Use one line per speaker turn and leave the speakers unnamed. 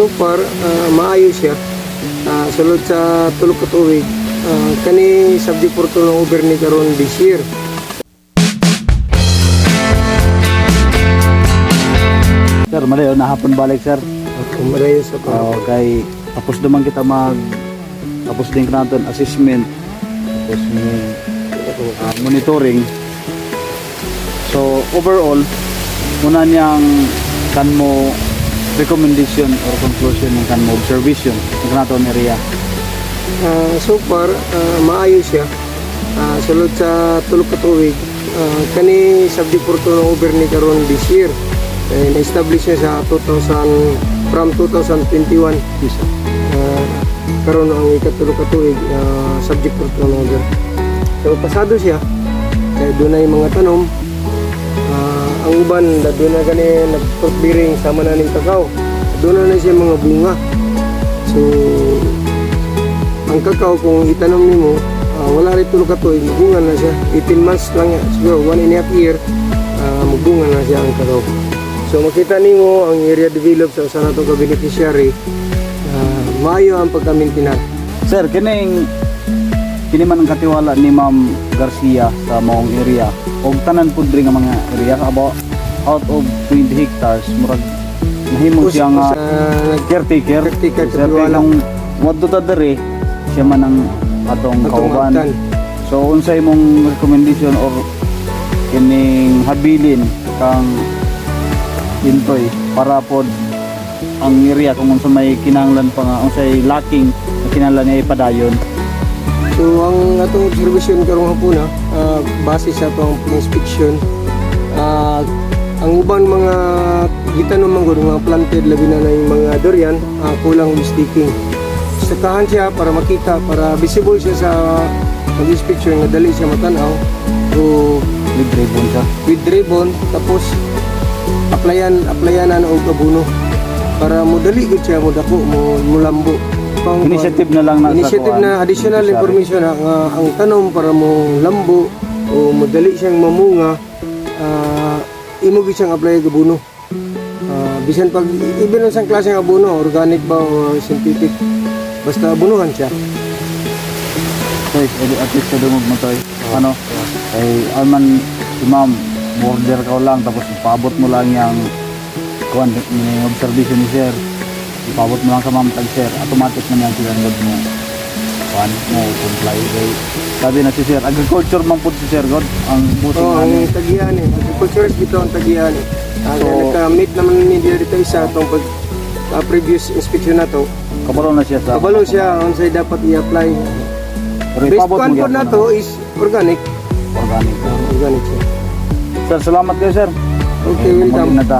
So far, maayos siya. Sulod sa tulog ka tuig, kani subject for to ng over ni karon this year.
Sir, malayo na hapon balik sir.
Kumarayo sa
Kay tapos naman kita tapos din ka natin assessment, tapos monitoring. So overall, muna niyang kan mo recommendation or conclusion ng kan mo observation ng naton area.
So far, maayos siya. Sulod sa tulog ka tuig, kani subject for to ng over ni karon this year. Na-establish niya sa from 2021.
Yes, sir.
Karon ang ikatulog ka tuig, subject for to ng over. So pasado siya. Kaya doon na yung mga tanom. Ang uban, doon na gani nag-fruit bearing sama na ng kakao. Doon na siya mga bunga. So ang kakao kung itanom nimo, wala rin tulog ka tuig, magbunga na siya. 18 months lang, siguro 1.5 year, magbunga na siya ang kakao. So makita nimo ang area develop sa usa nato ka beneficiary, maayo ang pagka-maintain.
Sir, kini man ang katiwala ni Ma'am Garcia sa maong area. Og tanan pud ring nga mga area about out of 20 hectares murag nahimo siya nga caretaker. Sir, kung wadto ta dere siya man ang atong kauban. So unsay imong recommendation or kining habilin kang intoy para pod ang area kung unsa may kinahanglan pa nga unsay lacking na kinahanglan niya ipadayon.
So ang atong observation karong hapon base sa atong inspection, ang ubang mga gitanom mga planted labi na yung mga durian, kulang with sticking. Sakahan siya para makita, para visible siya sa inspection nga dali siya matanaw. So
With ribbon siya.
with ribbon, tapos applyanan og abono para modali gud siya mo dako mo lambo.
Initiative na lang na
Initiative na additional information ang tanom para mo lambo o madali siyang mamunga, imo gid siyang apply og abono. Bisan pag even sa klase ng abono, organic ba o synthetic, basta abonohan siya.
Guys, at least sa dumog mo toy. Ano? Ay alman si Ma'am border ka lang tapos ipaabot mo lang yung kuan ni observation ni sir. Ipaabot mo lang sa Ma'am tag sir, automatic na yan sila ngod mo kuan mo comply kay sabi na si sir agriculture man pud si sir god ang buting
Ang tagihan agriculture dito ang tagihan. Nagka-meet naman ni dito isa tong pag previous inspection na to.
kabalo na siya sa
Kabalo siya unsay dapat i-apply.
pero
Best
ipaabot mo
one na to is organic.
organic.
Organic siya.
Sir, salamat kayo sir.
Okay, welcome.
Maging na ta.